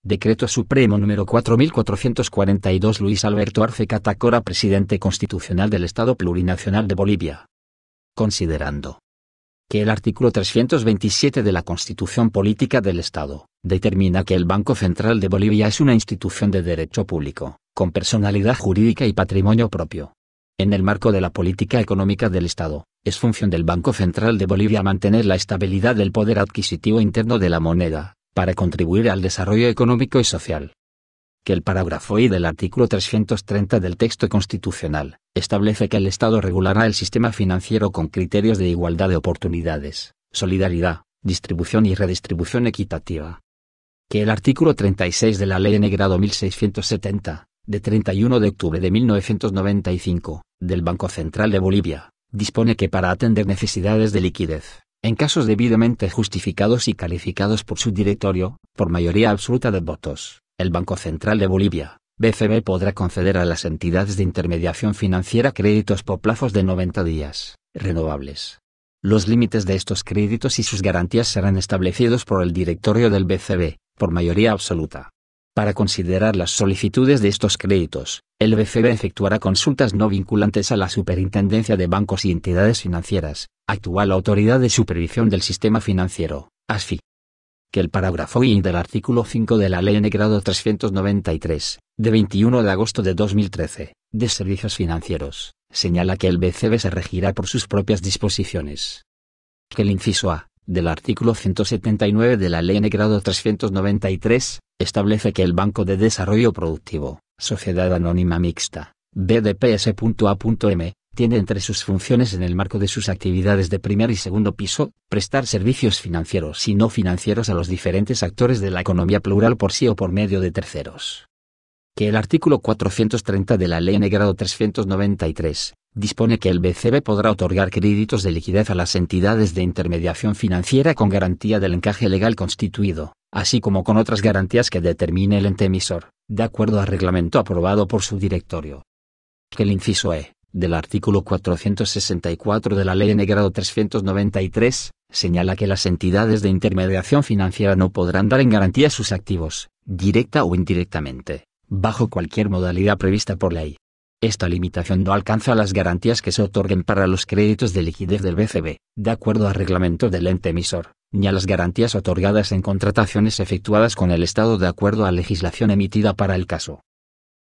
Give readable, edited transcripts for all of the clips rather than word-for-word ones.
Decreto Supremo número 4442. Luis Alberto Arce Catacora, presidente constitucional del Estado Plurinacional de Bolivia. Considerando que el artículo 327 de la Constitución Política del Estado determina que el Banco Central de Bolivia es una institución de derecho público, con personalidad jurídica y patrimonio propio. En el marco de la política económica del Estado, es función del Banco Central de Bolivia mantener la estabilidad del poder adquisitivo interno de la moneda, para contribuir al desarrollo económico y social. Que el parágrafo I del artículo 330 del texto constitucional establece que el Estado regulará el sistema financiero con criterios de igualdad de oportunidades, solidaridad, distribución y redistribución equitativa. Que el artículo 36 de la Ley N-Grado 1670, de 31 de octubre de 1995, del Banco Central de Bolivia, dispone que para atender necesidades de liquidez, en casos debidamente justificados y calificados por su directorio, por mayoría absoluta de votos, el Banco Central de Bolivia, BCB, podrá conceder a las entidades de intermediación financiera créditos por plazos de 90 días, renovables. Los límites de estos créditos y sus garantías serán establecidos por el directorio del BCB, por mayoría absoluta. Para considerar las solicitudes de estos créditos, el BCB efectuará consultas no vinculantes a la Superintendencia de Bancos y Entidades Financieras, actual Autoridad de Supervisión del Sistema Financiero, ASFI. Que el parágrafo I del artículo 5 de la Ley N-Grado 393, de 21 de agosto de 2013, de Servicios Financieros, señala que el BCB se regirá por sus propias disposiciones. Que el inciso A, del artículo 179 de la Ley N-Grado 393, establece que el Banco de Desarrollo Productivo, Sociedad Anónima Mixta, BDPS.A.M., tiene entre sus funciones en el marco de sus actividades de primer y segundo piso, prestar servicios financieros y no financieros a los diferentes actores de la economía plural por sí o por medio de terceros. Que el artículo 430 de la Ley N-Grado 393, dispone que el BCB podrá otorgar créditos de liquidez a las entidades de intermediación financiera con garantía del encaje legal constituido, así como con otras garantías que determine el ente emisor, de acuerdo al reglamento aprobado por su directorio. Que el inciso E, del artículo 464 de la Ley N-Grado 393, señala que las entidades de intermediación financiera no podrán dar en garantía sus activos, directa o indirectamente, bajo cualquier modalidad prevista por ley. Esta limitación no alcanza las garantías que se otorguen para los créditos de liquidez del BCB, de acuerdo al reglamento del ente emisor, ni a las garantías otorgadas en contrataciones efectuadas con el Estado de acuerdo a legislación emitida para el caso.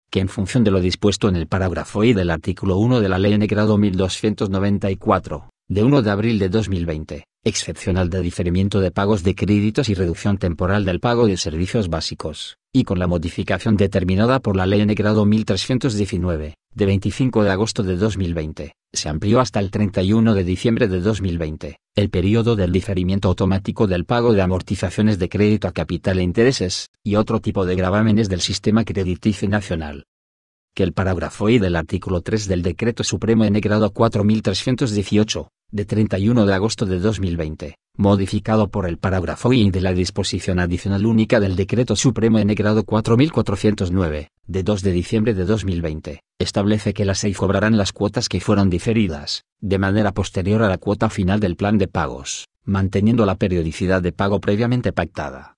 Que en función de lo dispuesto en el parágrafo I del artículo 1 de la Ley N-Grado 1294, de 1 de abril de 2020, excepcional de diferimiento de pagos de créditos y reducción temporal del pago de servicios básicos, y con la modificación determinada por la Ley N-Grado 1319, de 25 de agosto de 2020, se amplió hasta el 31 de diciembre de 2020, el período del diferimiento automático del pago de amortizaciones de crédito a capital e intereses, y otro tipo de gravámenes del sistema crediticio nacional. Que el parágrafo I del artículo 3 del Decreto Supremo N-Grado 4318, de 31 de agosto de 2020, modificado por el parágrafo I de la disposición adicional única del Decreto Supremo N-Grado 4409, de 2 de diciembre de 2020, establece que las SEI cobrarán las cuotas que fueron diferidas, de manera posterior a la cuota final del plan de pagos, manteniendo la periodicidad de pago previamente pactada.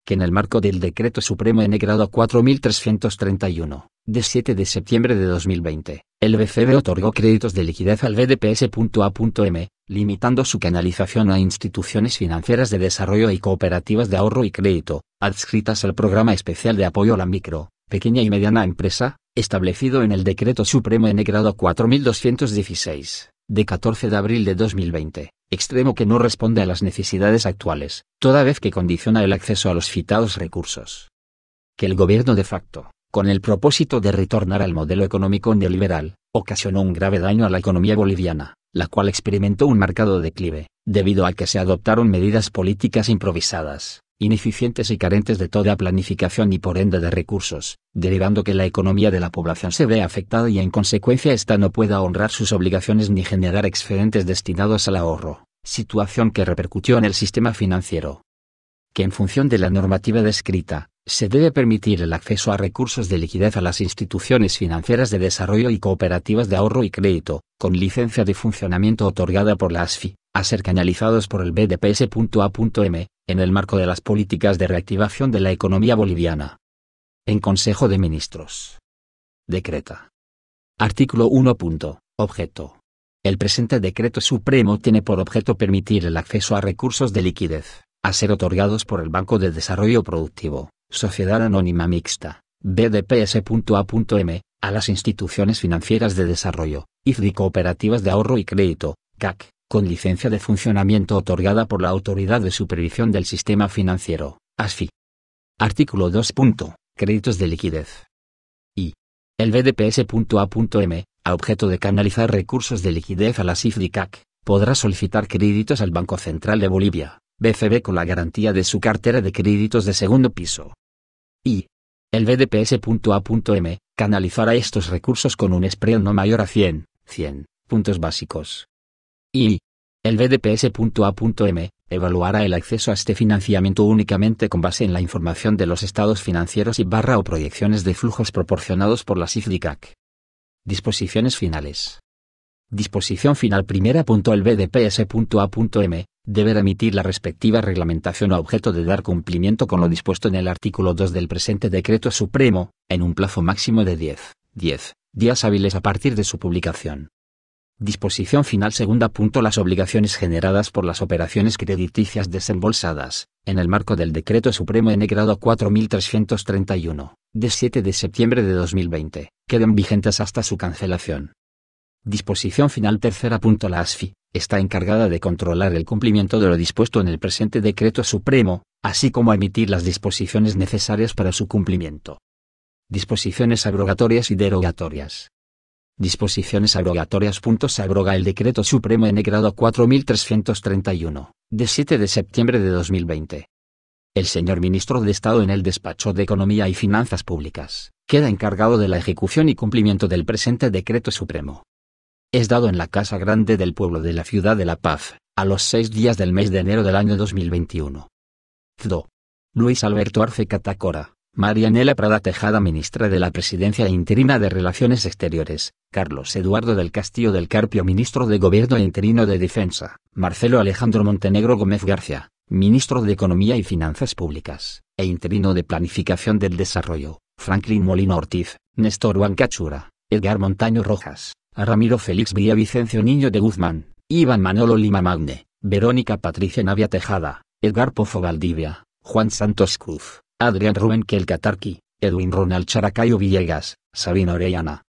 Que en el marco del Decreto Supremo N-Grado 4331, de 7 de septiembre de 2020, el BCB otorgó créditos de liquidez al BDPS.A.M., limitando su canalización a instituciones financieras de desarrollo y cooperativas de ahorro y crédito, adscritas al Programa Especial de Apoyo a la Micro, Pequeña y Mediana Empresa, establecido en el Decreto Supremo N-Grado 4216, de 14 de abril de 2020, extremo que no responde a las necesidades actuales, toda vez que condiciona el acceso a los citados recursos. Que el gobierno de facto, con el propósito de retornar al modelo económico neoliberal, ocasionó un grave daño a la economía boliviana, la cual experimentó un marcado declive, debido a que se adoptaron medidas políticas improvisadas, ineficientes y carentes de toda planificación y por ende de recursos, derivando que la economía de la población se ve afectada y en consecuencia ésta no pueda honrar sus obligaciones ni generar excedentes destinados al ahorro, situación que repercutió en el sistema financiero. Que en función de la normativa descrita, se debe permitir el acceso a recursos de liquidez a las instituciones financieras de desarrollo y cooperativas de ahorro y crédito, con licencia de funcionamiento otorgada por la ASFI, a ser canalizados por el BDPS.A.M., en el marco de las políticas de reactivación de la economía boliviana. En Consejo de Ministros. Decreta. Artículo 1. Objeto. El presente decreto supremo tiene por objeto permitir el acceso a recursos de liquidez, a ser otorgados por el Banco de Desarrollo Productivo, Sociedad Anónima Mixta, BDPS.A.M, a las instituciones financieras de desarrollo, IFD y cooperativas de ahorro y crédito, CAC, con licencia de funcionamiento otorgada por la Autoridad de Supervisión del Sistema Financiero, ASFI. Artículo 2. Créditos de liquidez. Y. El BDPS.A.M, a objeto de canalizar recursos de liquidez a las IFD y CAC, podrá solicitar créditos al Banco Central de Bolivia, BCB, con la garantía de su cartera de créditos de segundo piso. Y. El BDPS.A.M, canalizará estos recursos con un spread no mayor a 100 puntos básicos. Y. El BDPS.A.M, evaluará el acceso a este financiamiento únicamente con base en la información de los estados financieros y o proyecciones de flujos proporcionados por las IFD y CAC. Disposiciones finales. Disposición final primera. El BDPS.A.M deberá emitir la respectiva reglamentación a objeto de dar cumplimiento con lo dispuesto en el artículo 2 del presente decreto supremo, en un plazo máximo de 10 días hábiles a partir de su publicación. Disposición final segunda. Las obligaciones generadas por las operaciones crediticias desembolsadas, en el marco del Decreto Supremo N grado 4331, de 7 de septiembre de 2020, quedan vigentes hasta su cancelación. Disposición final tercera. La ASFI está encargada de controlar el cumplimiento de lo dispuesto en el presente Decreto Supremo, así como a emitir las disposiciones necesarias para su cumplimiento. Disposiciones abrogatorias y derogatorias. Disposiciones abrogatorias. Se abroga el Decreto Supremo N grado 4331, de 7 de septiembre de 2020. El señor Ministro de Estado en el Despacho de Economía y Finanzas Públicas, queda encargado de la ejecución y cumplimiento del presente Decreto Supremo. Es dado en la Casa Grande del Pueblo de la Ciudad de La Paz, a los 6 días del mes de enero del año 2021. CDO. Luis Alberto Arce Catacora, Marianela Prada Tejada, Ministra de la Presidencia e Interina de Relaciones Exteriores, Carlos Eduardo del Castillo del Carpio, Ministro de Gobierno e Interino de Defensa, Marcelo Alejandro Montenegro Gómez García, Ministro de Economía y Finanzas Públicas, e Interino de Planificación del Desarrollo, Franklin Molina Ortiz, Néstor Huancachura, Edgar Montaño Rojas, a Ramiro Félix Villavicencio Niño de Guzmán, Iván Manolo Lima Magne, Verónica Patricia Navia Tejada, Edgar Pozo Valdivia, Juan Santos Cruz, Adrián Rubén Kelcatarqui, Edwin Ronald Characayo Villegas, Sabina Orellana,